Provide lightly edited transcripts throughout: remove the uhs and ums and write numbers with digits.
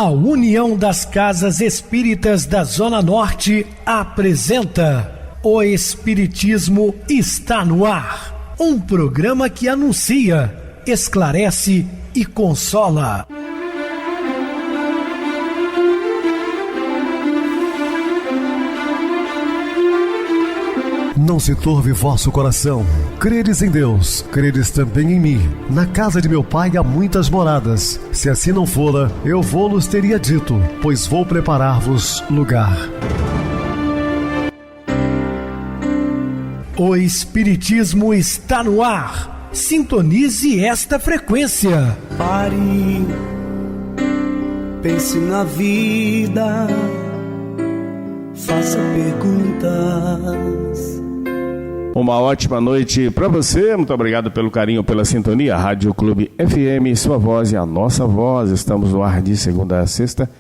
A União das Casas Espíritas da Zona Norte apresenta O Espiritismo está no ar. Um programa que anuncia, esclarece e consola. Não se turve vosso coração. Credes em Deus, credes também em mim. Na casa de meu pai há muitas moradas. Se assim não fora, eu vou-los teria dito, pois vou preparar-vos lugar. O Espiritismo está no ar. Sintonize esta frequência. Pare, pense na vida, faça perguntas. Uma ótima noite para você, muito obrigado pelo carinho, pela sintonia. Rádio Clube FM, sua voz e a nossa voz. Estamos no ar de segunda a sexta,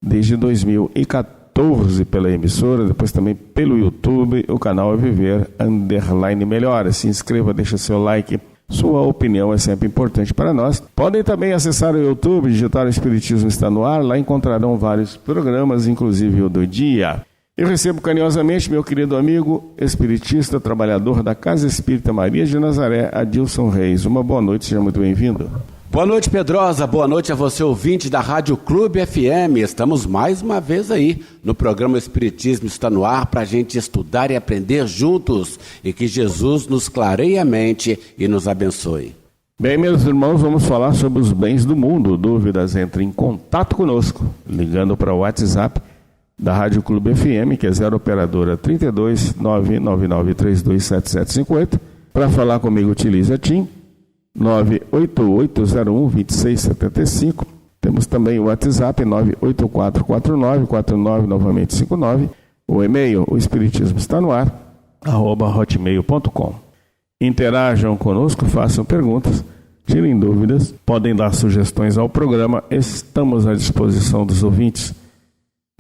desde 2014 pela emissora, depois também pelo YouTube, o canal é Viver _ Melhora. Se inscreva, deixa seu like, sua opinião é sempre importante para nós. Podem também acessar o YouTube, digitar o Espiritismo está no ar, lá encontrarão vários programas, inclusive o do dia. Eu recebo carinhosamente meu querido amigo espiritista, trabalhador da Casa Espírita Maria de Nazaré, Adilson Reis. Uma boa noite, seja muito bem-vindo. Boa noite, Pedrosa. Boa noite a você, ouvinte da Rádio Clube FM. Estamos mais uma vez aí no programa Espiritismo está no ar para a gente estudar e aprender juntos e que Jesus nos clareie a mente e nos abençoe. Bem, meus irmãos, vamos falar sobre os bens do mundo. Dúvidas, entre em contato conosco, ligando para o WhatsApp da Rádio Clube FM, que é 0 operadora 32 999327758. Para falar comigo, utilize a TIM 988012675. Temos também o WhatsApp 9844949, novamente 59. O e-mail, o espiritismo está no ar, @hotmail.com. Interajam conosco, façam perguntas, tirem dúvidas, podem dar sugestões ao programa, estamos à disposição dos ouvintes.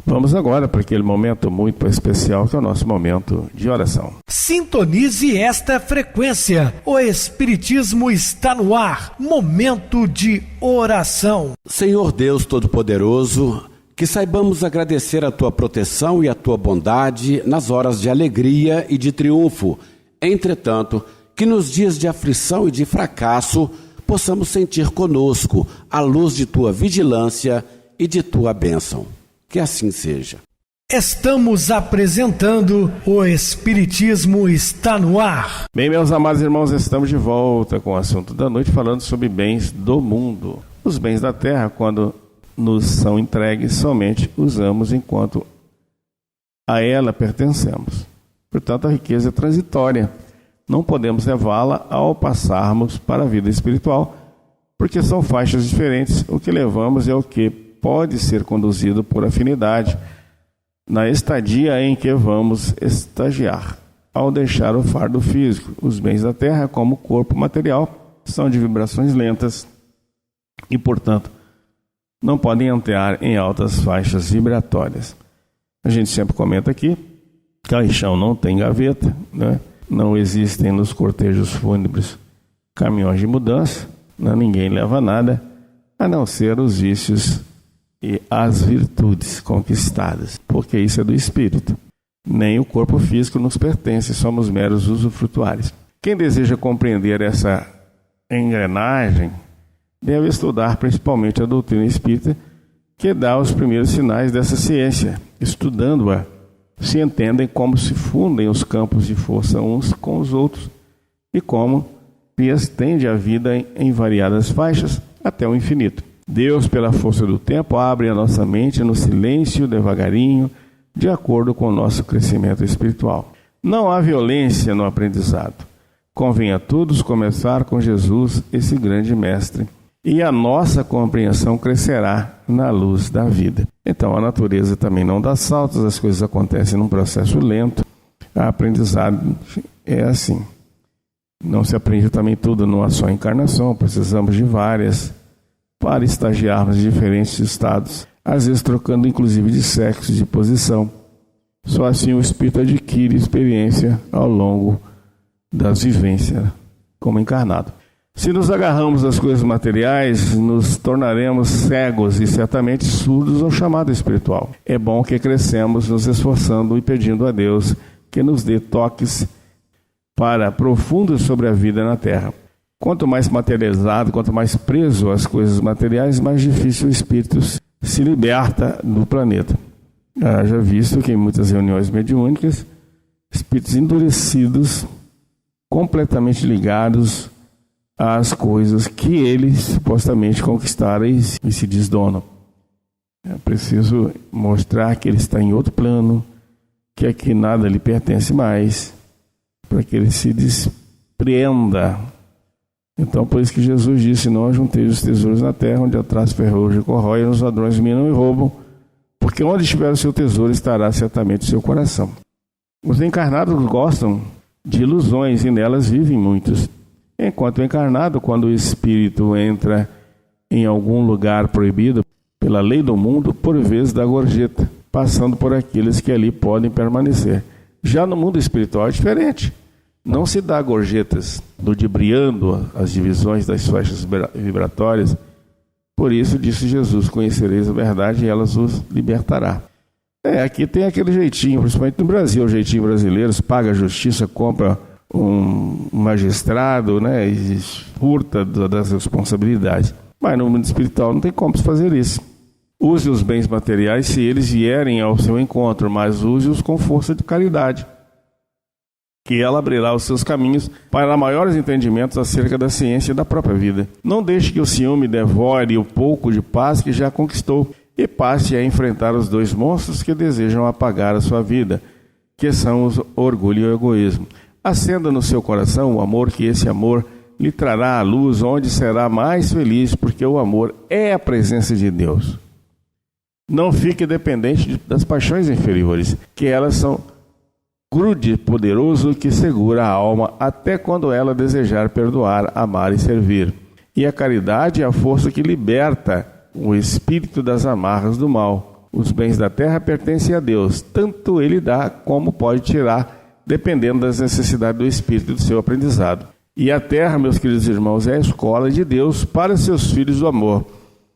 Vamos agora para aquele momento muito especial que é o nosso momento de oração. Sintonize esta frequência. O Espiritismo está no ar. Momento de oração. Senhor Deus Todo-Poderoso, que saibamos agradecer a Tua proteção e a Tua bondade nas horas de alegria e de triunfo. Entretanto, que nos dias de aflição e de fracasso possamos sentir conosco a luz de Tua vigilância e de Tua bênção. Que assim seja. Estamos apresentando O Espiritismo está no ar. Bem, meus amados irmãos, estamos de volta com o assunto da noite, falando sobre bens do mundo. Os bens da terra, quando nos são entregues, somente usamos enquanto a ela pertencemos. Portanto, a riqueza é transitória. Não podemos levá-la ao passarmos para a vida espiritual, porque são faixas diferentes. O que levamos é o que pode ser conduzido por afinidade na estadia em que vamos estagiar. Ao deixar o fardo físico, os bens da terra, como o corpo material, são de vibrações lentas e, portanto, não podem entrar em altas faixas vibratórias. A gente sempre comenta aqui, caixão não tem gaveta, né? Não existem nos cortejos fúnebres caminhões de mudança, né? Ninguém leva nada, a não ser os vícios e as virtudes conquistadas, porque isso é do espírito. Nem o corpo físico nos pertence, somos meros usufrutuários. Quem deseja compreender essa engrenagem deve estudar principalmente a doutrina espírita, que dá os primeiros sinais dessa ciência. Estudando-a, se entendem como se fundem os campos de força uns com os outros e como se estende a vida em variadas faixas até o infinito. Deus, pela força do tempo, abre a nossa mente no silêncio, devagarinho, de acordo com o nosso crescimento espiritual. Não há violência no aprendizado. Convém a todos começar com Jesus, esse grande mestre, e a nossa compreensão crescerá na luz da vida. Então, a natureza também não dá saltos, as coisas acontecem num processo lento. A aprendizado é assim. Não se aprende também tudo numa só encarnação, precisamos de várias para estagiarmos em diferentes estados, às vezes trocando inclusive de sexo, de posição. Só assim o espírito adquire experiência ao longo das vivências como encarnado. Se nos agarramos às coisas materiais, nos tornaremos cegos e certamente surdos ao chamado espiritual. É bom que crescemos nos esforçando e pedindo a Deus que nos dê toques para profundos sobre a vida na Terra. Quanto mais materializado, quanto mais preso às coisas materiais, mais difícil o espírito se liberta do planeta. Já visto que em muitas reuniões mediúnicas, espíritos endurecidos, completamente ligados às coisas que eles supostamente conquistaram e se desdonam. É preciso mostrar que ele está em outro plano, que aqui nada lhe pertence mais, para que ele se despreenda. Então, por isso que Jesus disse: não ajunteis os tesouros na terra, onde a traça, ferrugem e corrói, e os ladrões minam e roubam, porque onde estiver o seu tesouro, estará certamente o seu coração. Os encarnados gostam de ilusões e nelas vivem muitos. Enquanto o encarnado, quando o espírito entra em algum lugar proibido pela lei do mundo, por vezes dá gorjeta, passando por aqueles que ali podem permanecer. Já no mundo espiritual é diferente. Não se dá gorjetas, ludibriando as divisões das faixas vibratórias. Por isso, disse Jesus: conhecereis a verdade e ela os libertará. Aqui tem aquele jeitinho, principalmente no Brasil, o jeitinho brasileiro: paga a justiça, compra um magistrado, né, e furta das responsabilidades. Mas no mundo espiritual não tem como fazer isso. Use os bens materiais se eles vierem ao seu encontro, mas use-os com força de caridade, que ela abrirá os seus caminhos para maiores entendimentos acerca da ciência e da própria vida. Não deixe que o ciúme devore o pouco de paz que já conquistou e passe a enfrentar os dois monstros que desejam apagar a sua vida, que são o orgulho e o egoísmo. Acenda no seu coração o amor, que esse amor lhe trará a luz onde será mais feliz, porque o amor é a presença de Deus. Não fique dependente das paixões inferiores, que elas são grude poderoso que segura a alma até quando ela desejar perdoar, amar e servir. E a caridade é a força que liberta o espírito das amarras do mal. Os bens da terra pertencem a Deus, tanto Ele dá como pode tirar, dependendo das necessidades do espírito e do seu aprendizado. E a terra, meus queridos irmãos, é a escola de Deus para seus filhos do amor.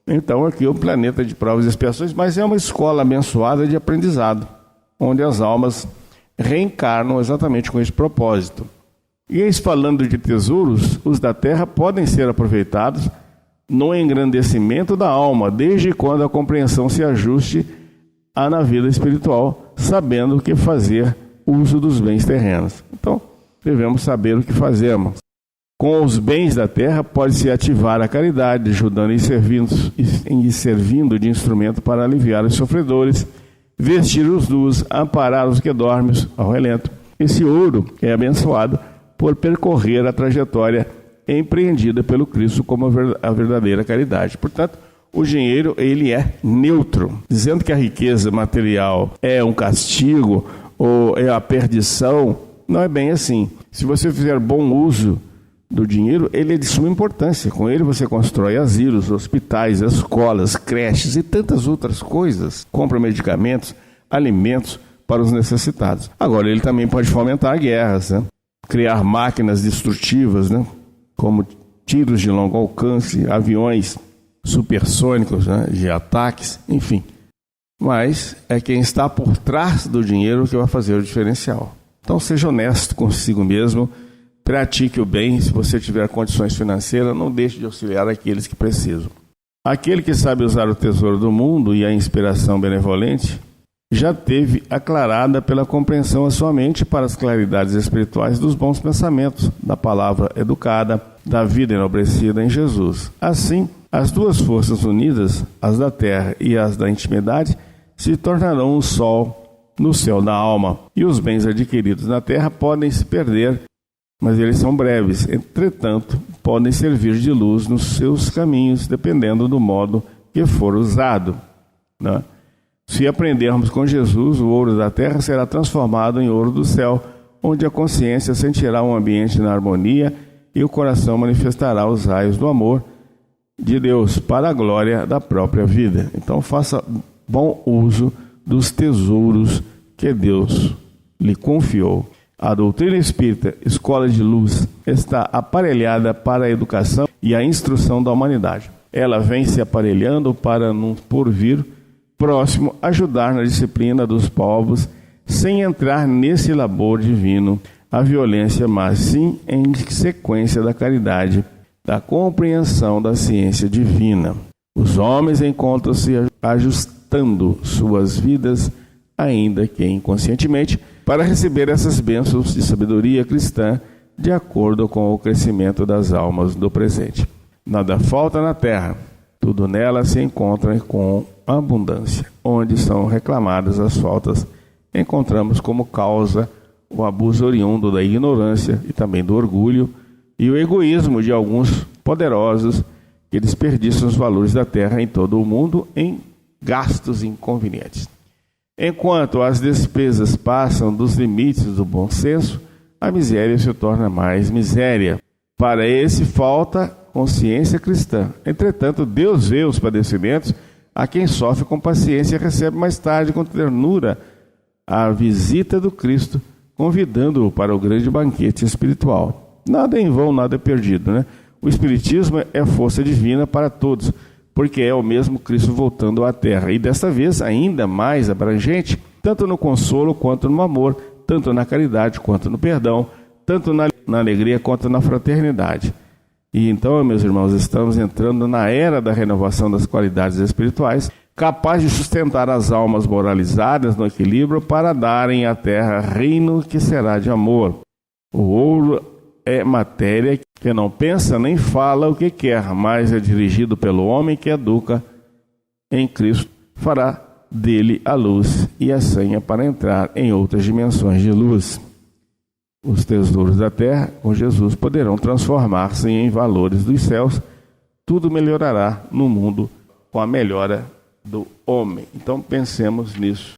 Então aqui é um planeta de provas e expiações, mas é uma escola abençoada de aprendizado, onde as almas reencarnam exatamente com esse propósito. E eis, falando de tesouros, os da terra podem ser aproveitados no engrandecimento da alma, desde quando a compreensão se ajuste na vida espiritual, sabendo o que fazer uso dos bens terrenos. Então, devemos saber o que fazemos. Com os bens da terra, pode-se ativar a caridade, ajudando e servindo de instrumento para aliviar os sofredores, vestir os nus, amparar os que dormem ao relento. Esse ouro é abençoado por percorrer a trajetória empreendida pelo Cristo como a verdadeira caridade. Portanto, o dinheiro, ele é neutro. Dizendo que a riqueza material é um castigo ou é a perdição, não é bem assim. Se você fizer bom uso do dinheiro, ele é de suma importância. Com ele você constrói asilos, hospitais, escolas, creches e tantas outras coisas. Compra medicamentos, alimentos para os necessitados. Agora, ele também pode fomentar guerras, né? Criar máquinas destrutivas, né? Como tiros de longo alcance, aviões supersônicos, né? De ataques, enfim. Mas é quem está por trás do dinheiro que vai fazer o diferencial. Então seja honesto consigo mesmo, pratique o bem. Se você tiver condições financeiras, não deixe de auxiliar aqueles que precisam. Aquele que sabe usar o tesouro do mundo e a inspiração benevolente, já teve aclarada pela compreensão a sua mente para as claridades espirituais dos bons pensamentos, da palavra educada, da vida enobrecida em Jesus. Assim, as duas forças unidas, as da terra e as da intimidade, se tornarão um sol no céu da alma. E os bens adquiridos na terra podem se perder, mas eles são breves. Entretanto, podem servir de luz nos seus caminhos, dependendo do modo que for usado, né? Se aprendermos com Jesus, o ouro da terra será transformado em ouro do céu, onde a consciência sentirá um ambiente na harmonia e o coração manifestará os raios do amor de Deus para a glória da própria vida. Então faça bom uso dos tesouros que Deus lhe confiou. A doutrina espírita, escola de luz, está aparelhada para a educação e a instrução da humanidade. Ela vem se aparelhando para, num porvir próximo, ajudar na disciplina dos povos, sem entrar nesse labor divino, a violência, mas sim em sequência da caridade, da compreensão da ciência divina. Os homens encontram-se ajustando suas vidas, ainda que inconscientemente, para receber essas bênçãos de sabedoria cristã, de acordo com o crescimento das almas do presente. Nada falta na terra, tudo nela se encontra com abundância. Onde são reclamadas as faltas, encontramos como causa o abuso oriundo da ignorância e também do orgulho e o egoísmo de alguns poderosos que desperdiçam os valores da terra em todo o mundo em gastos inconvenientes. Enquanto as despesas passam dos limites do bom senso, a miséria se torna mais miséria. Para esse falta consciência cristã. Entretanto, Deus vê os padecimentos a quem sofre com paciência e recebe mais tarde com ternura a visita do Cristo, convidando-o para o grande banquete espiritual. Nada é em vão, nada é perdido, né? O Espiritismo é força divina para todos, porque é o mesmo Cristo voltando à Terra, e desta vez ainda mais abrangente, tanto no consolo quanto no amor, tanto na caridade quanto no perdão, tanto na alegria quanto na fraternidade. E então, meus irmãos, estamos entrando na era da renovação das qualidades espirituais, capaz de sustentar as almas moralizadas no equilíbrio para darem à terra reino que será de amor. O ouro é matéria que não pensa nem fala o que quer, mas é dirigido pelo homem que educa em Cristo, fará dele a luz e a senha para entrar em outras dimensões de luz. Os tesouros da terra, com Jesus, poderão transformar-se em valores dos céus. Tudo melhorará no mundo com a melhora do homem. Então pensemos nisso.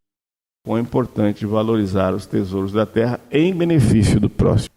Quão importante valorizar os tesouros da terra em benefício do próximo.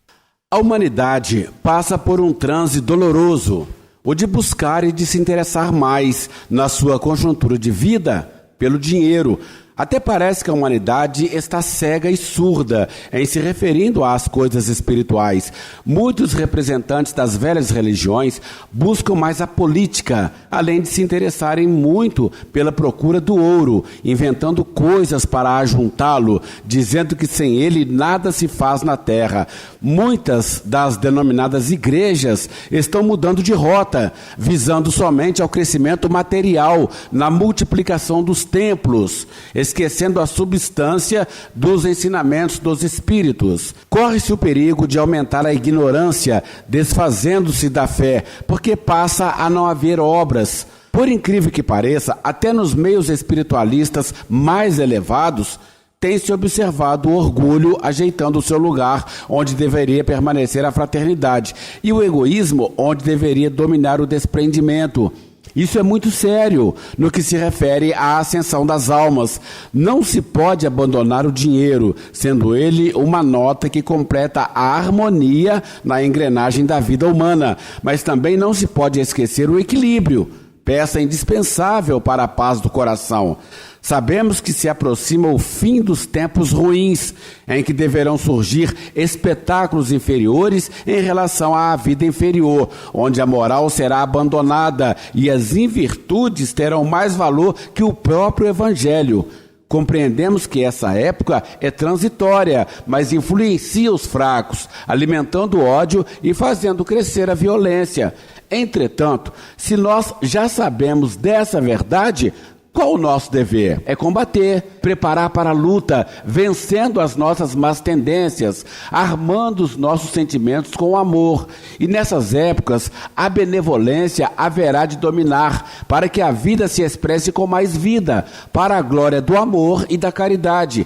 A humanidade passa por um transe doloroso, o de buscar e de se interessar mais na sua conjuntura de vida pelo dinheiro. Até parece que a humanidade está cega e surda em se referindo às coisas espirituais. Muitos representantes das velhas religiões buscam mais a política, além de se interessarem muito pela procura do ouro, inventando coisas para ajuntá-lo, dizendo que sem ele nada se faz na terra. Muitas das denominadas igrejas estão mudando de rota, visando somente ao crescimento material, na multiplicação dos templos, esquecendo a substância dos ensinamentos dos espíritos. Corre-se o perigo de aumentar a ignorância, desfazendo-se da fé, porque passa a não haver obras. Por incrível que pareça, até nos meios espiritualistas mais elevados, tem-se observado o orgulho ajeitando o seu lugar onde deveria permanecer a fraternidade e o egoísmo onde deveria dominar o desprendimento. Isso é muito sério no que se refere à ascensão das almas. Não se pode abandonar o dinheiro, sendo ele uma nota que completa a harmonia na engrenagem da vida humana, mas também não se pode esquecer o equilíbrio, peça indispensável para a paz do coração. Sabemos que se aproxima o fim dos tempos ruins, em que deverão surgir espetáculos inferiores em relação à vida inferior, onde a moral será abandonada e as invirtudes terão mais valor que o próprio Evangelho. Compreendemos que essa época é transitória, mas influencia os fracos, alimentando o ódio e fazendo crescer a violência. Entretanto, se nós já sabemos dessa verdade, qual o nosso dever? É combater, preparar para a luta, vencendo as nossas más tendências, armando os nossos sentimentos com amor. E nessas épocas, a benevolência haverá de dominar, para que a vida se expresse com mais vida, para a glória do amor e da caridade.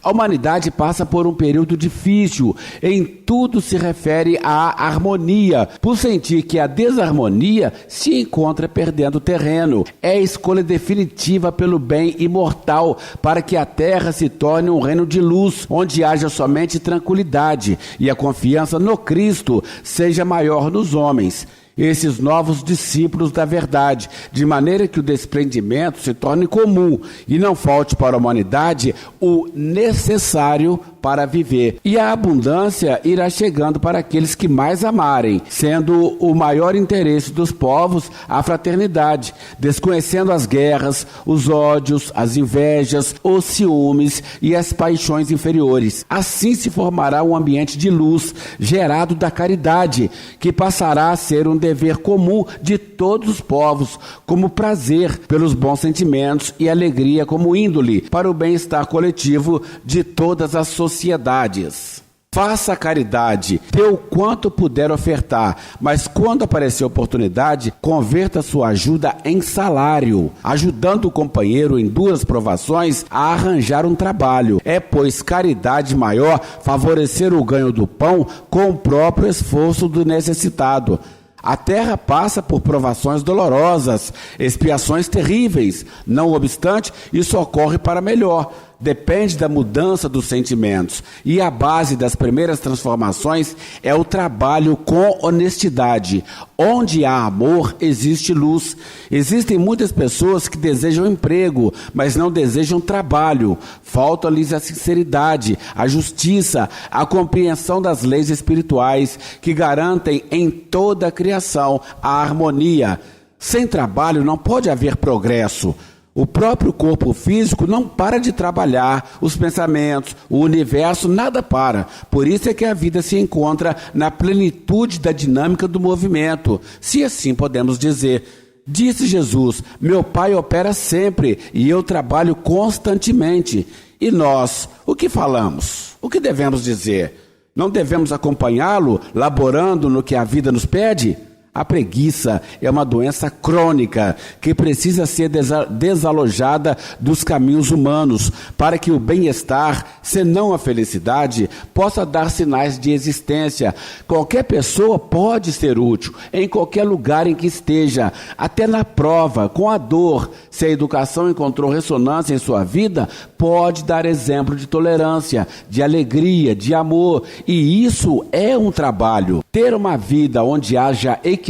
A humanidade passa por um período difícil, em tudo se refere à harmonia, por sentir que a desarmonia se encontra perdendo terreno. É a escolha definitiva pelo bem imortal, para que a terra se torne um reino de luz, onde haja somente tranquilidade e a confiança no Cristo seja maior nos homens. Esses novos discípulos da verdade, de maneira que o desprendimento se torne comum e não falte para a humanidade o necessário para viver. E a abundância irá chegando para aqueles que mais amarem, sendo o maior interesse dos povos a fraternidade, desconhecendo as guerras, os ódios, as invejas, os ciúmes e as paixões inferiores. Assim se formará um ambiente de luz, gerado da caridade, que passará a ser um dever comum de todos os povos, como prazer pelos bons sentimentos e alegria como índole para o bem-estar coletivo de todas as sociedades. Faça a caridade, dê o quanto puder ofertar, mas quando aparecer a oportunidade, converta sua ajuda em salário, ajudando o companheiro em duras provações a arranjar um trabalho. É, pois, caridade maior favorecer o ganho do pão com o próprio esforço do necessitado. A terra passa por provações dolorosas, expiações terríveis. Não obstante, isso ocorre para melhor. Depende da mudança dos sentimentos. E a base das primeiras transformações é o trabalho com honestidade. Onde há amor, existe luz. Existem muitas pessoas que desejam emprego, mas não desejam trabalho. Falta-lhes a sinceridade, a justiça, a compreensão das leis espirituais que garantem em toda a criação a harmonia. Sem trabalho não pode haver progresso. O próprio corpo físico não para de trabalhar, os pensamentos, o universo, nada para. Por isso é que a vida se encontra na plenitude da dinâmica do movimento, se assim podemos dizer. Disse Jesus: meu Pai opera sempre e eu trabalho constantemente. E nós, o que falamos? O que devemos dizer? Não devemos acompanhá-lo, laborando no que a vida nos pede? A preguiça é uma doença crônica que precisa ser desalojada dos caminhos humanos para que o bem-estar, senão a felicidade, possa dar sinais de existência. Qualquer pessoa pode ser útil em qualquer lugar em que esteja, até na prova, com a dor. Se a educação encontrou ressonância em sua vida, pode dar exemplo de tolerância, de alegria, de amor. E isso é um trabalho. Ter uma vida onde haja equilíbrio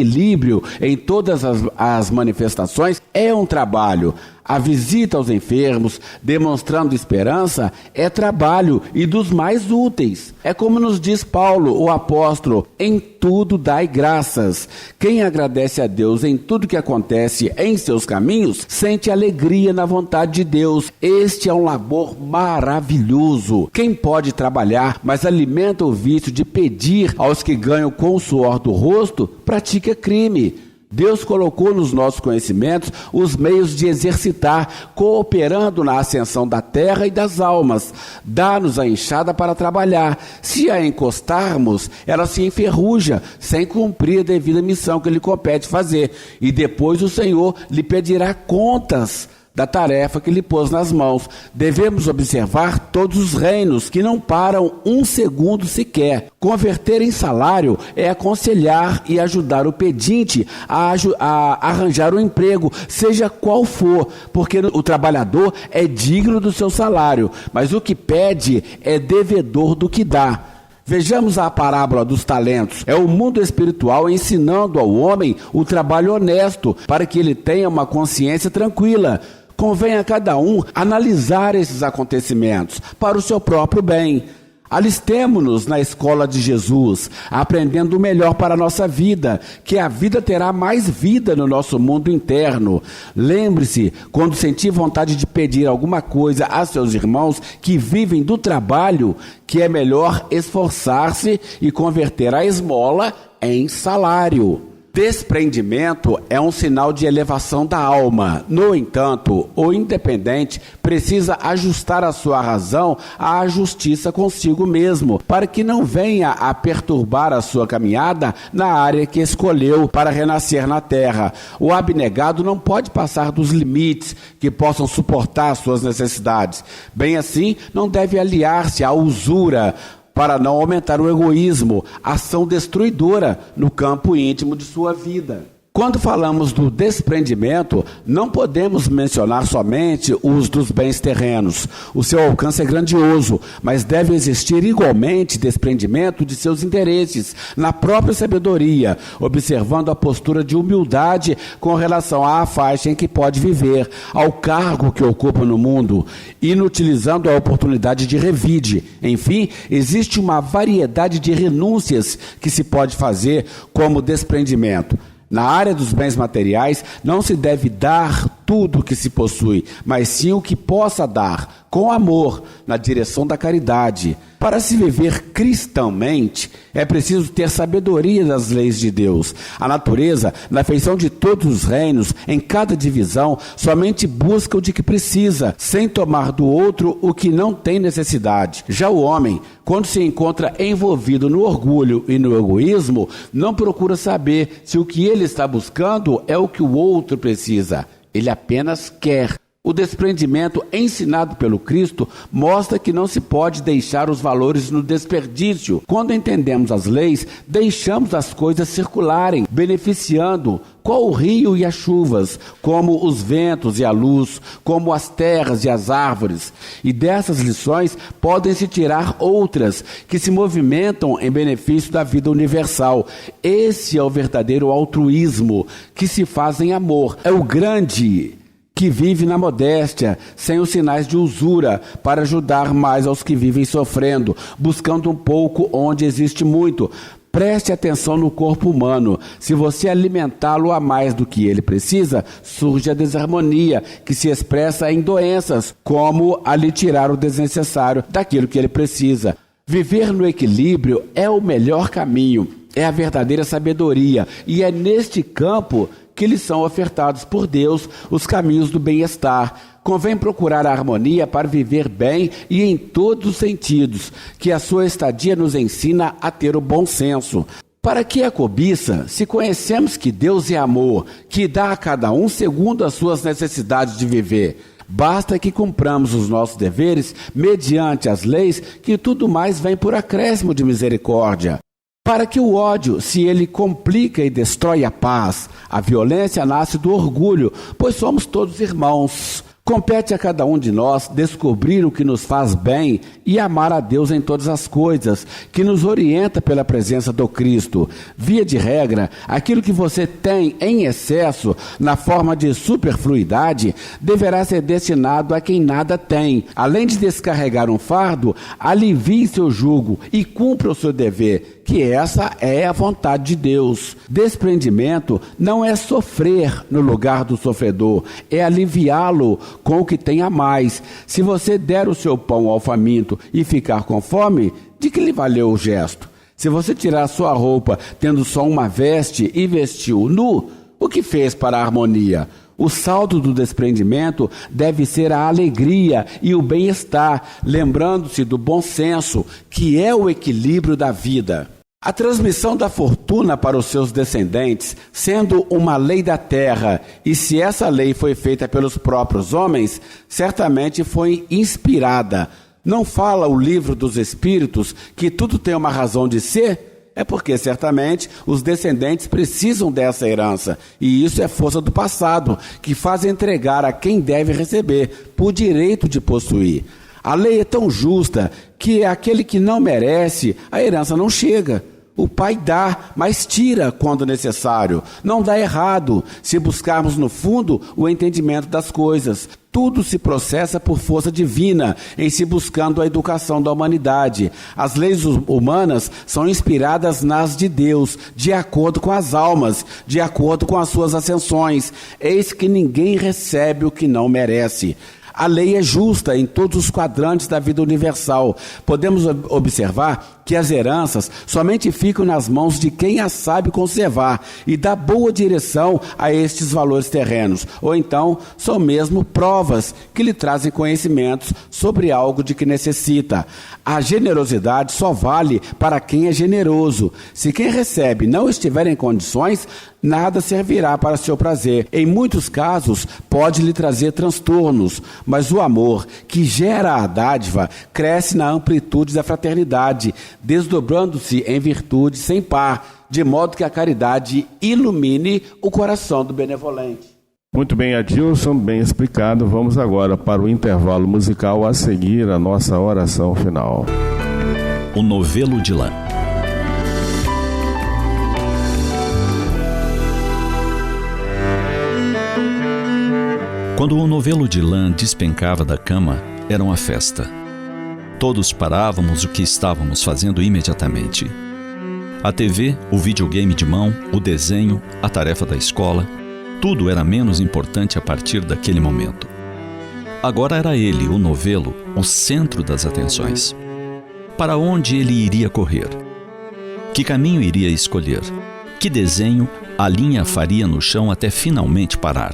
em todas as manifestações é um trabalho. A visita aos enfermos, demonstrando esperança, é trabalho e dos mais úteis. É como nos diz Paulo, o apóstolo: em tudo dai graças. Quem agradece a Deus em tudo que acontece em seus caminhos, sente alegria na vontade de Deus. Este é um labor maravilhoso. Quem pode trabalhar, mas alimenta o vício de pedir aos que ganham com o suor do rosto, pratica crime. Deus colocou nos nossos conhecimentos os meios de exercitar, cooperando na ascensão da terra e das almas. Dá-nos a enxada para trabalhar. Se a encostarmos, ela se enferruja, sem cumprir a devida missão que lhe compete fazer. E depois o Senhor lhe pedirá contas da tarefa que lhe pôs nas mãos. Devemos observar todos os reinos que não param um segundo sequer. Converter em salário é aconselhar e ajudar o pedinte a arranjar um emprego, seja qual for, porque o trabalhador é digno do seu salário, mas o que pede é devedor do que dá. Vejamos a parábola dos talentos. É o mundo espiritual ensinando ao homem o trabalho honesto, para que ele tenha uma consciência tranquila. Convém a cada um analisar esses acontecimentos para o seu próprio bem. Alistemo-nos na escola de Jesus, aprendendo o melhor para a nossa vida, que a vida terá mais vida no nosso mundo interno. Lembre-se, quando sentir vontade de pedir alguma coisa a seus irmãos que vivem do trabalho, que é melhor esforçar-se e converter a esmola em salário. Desprendimento é um sinal de elevação da alma. No entanto, o independente precisa ajustar a sua razão à justiça consigo mesmo, para que não venha a perturbar a sua caminhada na área que escolheu para renascer na terra. O abnegado não pode passar dos limites que possam suportar suas necessidades. Bem assim, não deve aliar-se à usura, para não aumentar o egoísmo, ação destruidora no campo íntimo de sua vida. Quando falamos do desprendimento, não podemos mencionar somente os dos bens terrenos. O seu alcance é grandioso, mas deve existir igualmente desprendimento de seus interesses na própria sabedoria, observando a postura de humildade com relação à faixa em que pode viver, ao cargo que ocupa no mundo, inutilizando a oportunidade de revide. Enfim, existe uma variedade de renúncias que se pode fazer como desprendimento. Na área dos bens materiais, não se deve dar tudo o que se possui, mas sim o que possa dar, com amor, na direção da caridade. Para se viver cristãmente, é preciso ter sabedoria das leis de Deus. A natureza, na feição de todos os reinos, em cada divisão, somente busca o de que precisa, sem tomar do outro o que não tem necessidade. Já o homem, quando se encontra envolvido no orgulho e no egoísmo, não procura saber se o que ele está buscando é o que o outro precisa. Ele apenas quer. O desprendimento ensinado pelo Cristo mostra que não se pode deixar os valores no desperdício. Quando entendemos as leis, deixamos as coisas circularem, beneficiando qual o rio e as chuvas, como os ventos e a luz, como as terras e as árvores. E dessas lições podem-se tirar outras que se movimentam em benefício da vida universal. Esse é o verdadeiro altruísmo que se faz em amor. É o grande que vive na modéstia, sem os sinais de usura, para ajudar mais aos que vivem sofrendo, buscando um pouco onde existe muito. Preste atenção no corpo humano. Se você alimentá-lo a mais do que ele precisa, surge a desarmonia, que se expressa em doenças, como a lhe tirar o desnecessário daquilo que ele precisa. Viver no equilíbrio é o melhor caminho, é a verdadeira sabedoria, e é neste campo que lhes são ofertados por Deus os caminhos do bem-estar. Convém procurar a harmonia para viver bem e em todos os sentidos, que a sua estadia nos ensina a ter o bom senso. Para que a cobiça, se conhecemos que Deus é amor, que dá a cada um segundo as suas necessidades de viver? Basta que cumpramos os nossos deveres mediante as leis, que tudo mais vem por acréscimo de misericórdia. Para que o ódio, se ele complica e destrói a paz, a violência nasce do orgulho, pois somos todos irmãos. Compete a cada um de nós descobrir o que nos faz bem e amar a Deus em todas as coisas, que nos orienta pela presença do Cristo. Via de regra, aquilo que você tem em excesso, na forma de superfluidade, deverá ser destinado a quem nada tem. Além de descarregar um fardo, alivie seu jugo e cumpra o seu dever, que essa é a vontade de Deus. Desprendimento não é sofrer no lugar do sofredor, é aliviá-lo com o que tem a mais. Se você der o seu pão ao faminto e ficar com fome, de que lhe valeu o gesto? Se você tirar a sua roupa tendo só uma veste e vestiu nu, o que fez para a harmonia? O saldo do desprendimento deve ser a alegria e o bem-estar, lembrando-se do bom senso, que é o equilíbrio da vida. A transmissão da fortuna para os seus descendentes, sendo uma lei da terra, e se essa lei foi feita pelos próprios homens, certamente foi inspirada. Não fala o livro dos Espíritos que tudo tem uma razão de ser? É porque, certamente, os descendentes precisam dessa herança, e isso é força do passado, que faz entregar a quem deve receber, por direito de possuir. A lei é tão justa que aquele que não merece, a herança não chega. O pai dá, mas tira quando necessário. Não dá errado, se buscarmos no fundo o entendimento das coisas. Tudo se processa por força divina, em se buscando a educação da humanidade. As leis humanas são inspiradas nas de Deus, de acordo com as almas, de acordo com as suas ascensões. Eis que ninguém recebe o que não merece. A lei é justa em todos os quadrantes da vida universal. Podemos observar que as heranças somente ficam nas mãos de quem as sabe conservar e dá boa direção a estes valores terrenos. Ou então, são mesmo provas que lhe trazem conhecimentos sobre algo de que necessita. A generosidade só vale para quem é generoso. Se quem recebe não estiver em condições, nada servirá para seu prazer. Em muitos casos, pode lhe trazer transtornos, mas o amor que gera a dádiva cresce na amplitude da fraternidade, desdobrando-se em virtude sem par. de modo que a caridade ilumine o coração do benevolente. Muito bem, Adilson, bem explicado. Vamos agora para o intervalo musical, a seguir a nossa oração final. O novelo de lã. Quando o novelo de lã despencava da cama, era uma festa. Todos parávamos o que estávamos fazendo imediatamente. A TV, o videogame de mão, o desenho, a tarefa da escola, tudo era menos importante a partir daquele momento. Agora era ele, o novelo, o centro das atenções. Para onde ele iria correr? Que caminho iria escolher? Que desenho a linha faria no chão até finalmente parar?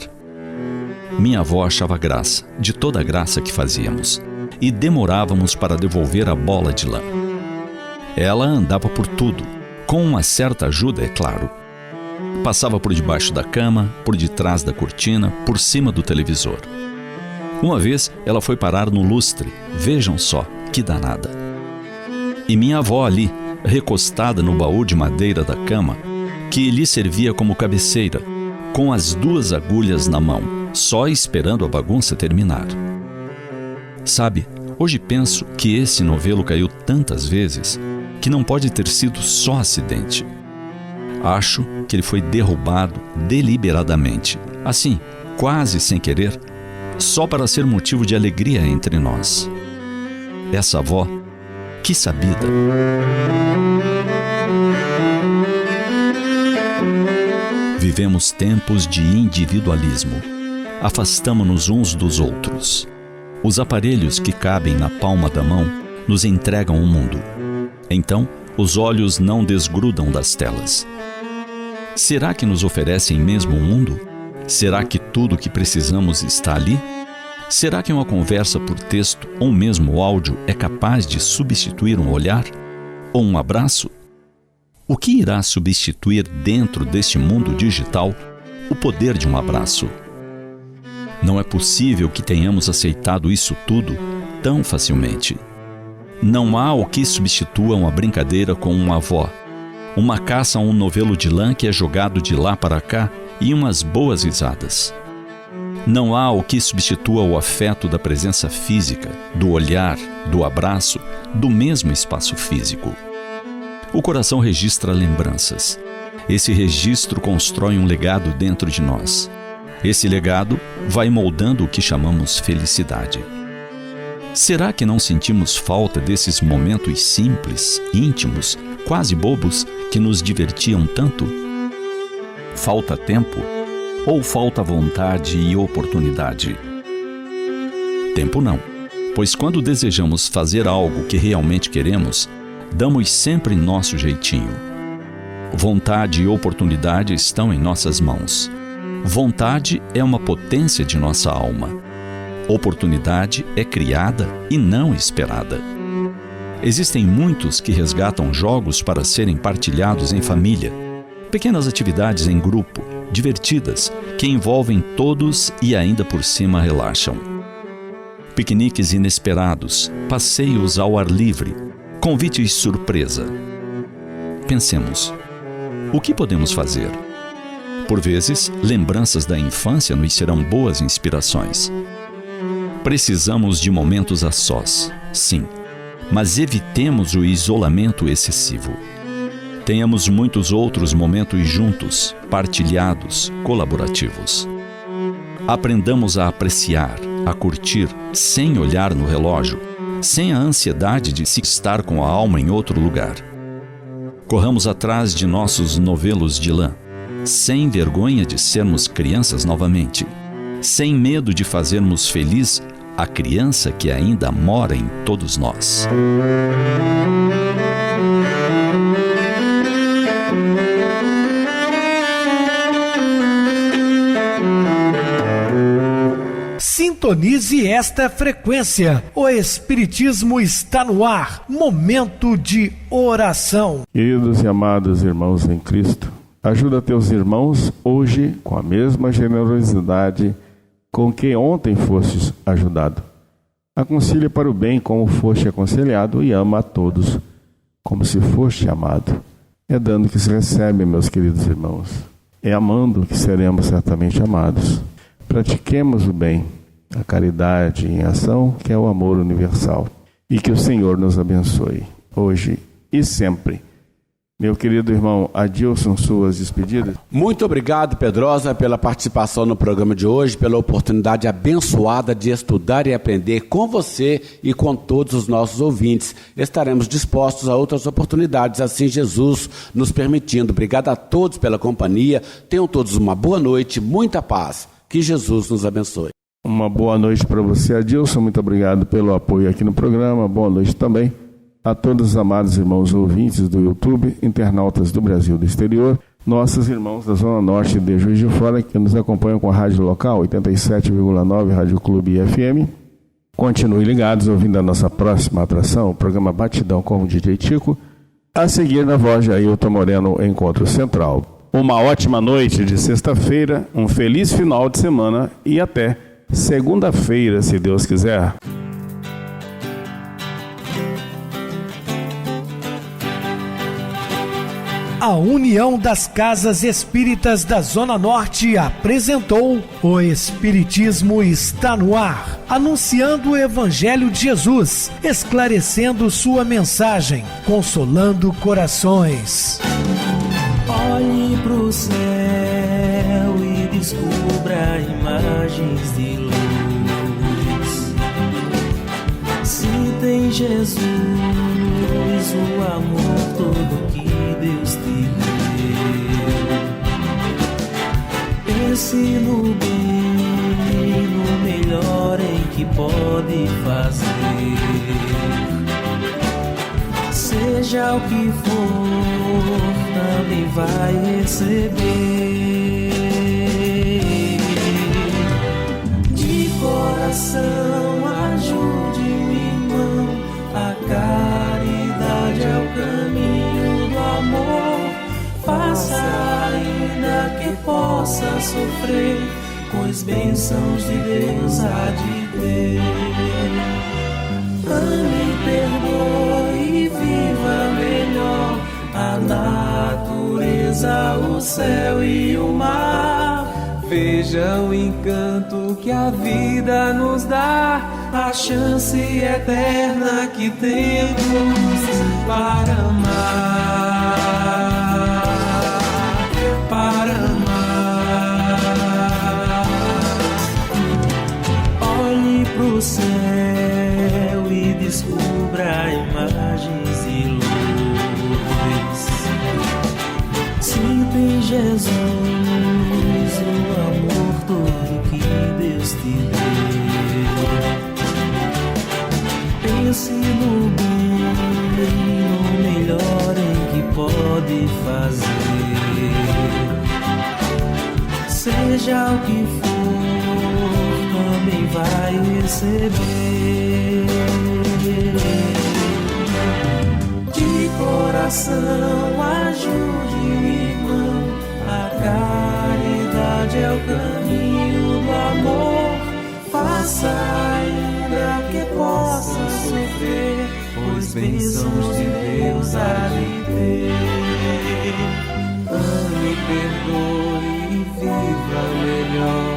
Minha avó achava graça de toda a graça que fazíamos e demorávamos para devolver a bola de lã. Ela andava por tudo, com uma certa ajuda, é claro. Passava por debaixo da cama, por detrás da cortina, por cima do televisor. Uma vez ela foi parar no lustre, vejam só, que danada. E minha avó ali, recostada no baú de madeira da cama, que lhe servia como cabeceira, com as 2 agulhas na mão, só esperando a bagunça terminar. Sabe, hoje penso que esse novelo caiu tantas vezes que não pode ter sido só acidente. Acho que ele foi derrubado deliberadamente, assim, quase sem querer, só para ser motivo de alegria entre nós. Essa avó, que sabida! Vivemos tempos de individualismo. Afastamo-nos uns dos outros. Os aparelhos que cabem na palma da mão nos entregam o mundo. Então, os olhos não desgrudam das telas. Será que nos oferecem mesmo o mundo? Será que tudo o que precisamos está ali? Será que uma conversa por texto ou mesmo áudio é capaz de substituir um olhar? Ou um abraço? O que irá substituir dentro deste mundo digital o poder de um abraço? Não é possível que tenhamos aceitado isso tudo tão facilmente. Não há o que substitua uma brincadeira com uma avó, uma caça a um novelo de lã que é jogado de lá para cá e umas boas risadas. Não há o que substitua o afeto da presença física, do olhar, do abraço, do mesmo espaço físico. O coração registra lembranças. Esse registro constrói um legado dentro de nós. Esse legado vai moldando o que chamamos felicidade. Será que não sentimos falta desses momentos simples, íntimos, quase bobos, que nos divertiam tanto? Falta tempo? Ou falta vontade e oportunidade? Tempo não, pois quando desejamos fazer algo que realmente queremos, damos sempre nosso jeitinho. Vontade e oportunidade estão em nossas mãos. Vontade é uma potência de nossa alma. Oportunidade é criada e não esperada. Existem muitos que resgatam jogos para serem partilhados em família. Pequenas atividades em grupo, divertidas, que envolvem todos e ainda por cima relaxam. Piqueniques inesperados, passeios ao ar livre, convites surpresa. Pensemos, o que podemos fazer? Por vezes, lembranças da infância nos serão boas inspirações. Precisamos de momentos a sós, sim, mas evitemos o isolamento excessivo. Tenhamos muitos outros momentos juntos, partilhados, colaborativos. Aprendamos a apreciar, a curtir, sem olhar no relógio, sem a ansiedade de se estar com a alma em outro lugar. Corramos atrás de nossos novelos de lã, sem vergonha de sermos crianças novamente, sem medo de fazermos feliz a criança que ainda mora em todos nós. Sintonize esta frequência. O Espiritismo está no ar. Momento de oração. Queridos e amados irmãos em Cristo, ajuda teus irmãos hoje com a mesma generosidade com que ontem fostes ajudado. Aconselha para o bem como foste aconselhado e ama a todos como se foste amado. É dando que se recebe, meus queridos irmãos. É amando que seremos certamente amados. Pratiquemos o bem, a caridade em ação, que é o amor universal. E que o Senhor nos abençoe, hoje e sempre. Meu querido irmão Adilson, suas despedidas. Muito obrigado, Pedrosa, pela participação no programa de hoje, pela oportunidade abençoada de estudar e aprender com você e com todos os nossos ouvintes. Estaremos dispostos a outras oportunidades, assim Jesus nos permitindo. Obrigado a todos pela companhia. Tenham todos uma boa noite, muita paz. Que Jesus nos abençoe. Uma boa noite para você, Adilson. Muito obrigado pelo apoio aqui no programa. Boa noite também a todos os amados irmãos ouvintes do YouTube, internautas do Brasil e do exterior, nossos irmãos da Zona Norte de Juiz de Fora, que nos acompanham com a rádio local, 87,9 Rádio Clube FM. Continuem ligados, ouvindo a nossa próxima atração, o programa Batidão com o DJ Tico. A seguir, na voz de Ailton Moreno, Encontro Central. Uma ótima noite de sexta-feira, um feliz final de semana e até segunda-feira, se Deus quiser. A União das Casas Espíritas da Zona Norte apresentou O Espiritismo Está no Ar, anunciando o Evangelho de Jesus, esclarecendo sua mensagem, consolando corações. Olhe pro céu e descubra imagens de luz. Se tem Jesus, o amor todo que Deus te deu. Pense no bem, no melhor em que pode fazer. Seja o que for, também vai receber. De coração, ajude o irmão. A caridade é o caminho do amor. Faça ainda que possa sofrer, pois bênçãos de Deus há de ter. Ame, perdoe e viva melhor a natureza, o céu e o mar. Veja o encanto que a vida nos dá, a chance eterna que temos para amar, para amar. Olhe pro céu e descubra imagens de luz. Sinta em Jesus o amor todo que Deus te deu. Pense no bem, no melhor em que pode fazer. Seja o que for, também vai receber. De coração, ajude o irmão. A caridade é o caminho do amor. Faça ainda que possa sofrer, pois bênçãos de Deus há de ter. Ame, perdoe e viva melhor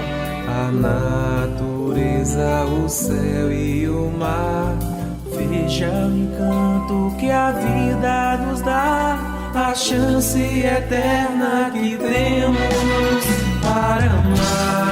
a natureza, o céu e o mar. Veja o encanto que a vida nos dá, a chance eterna que temos para amar.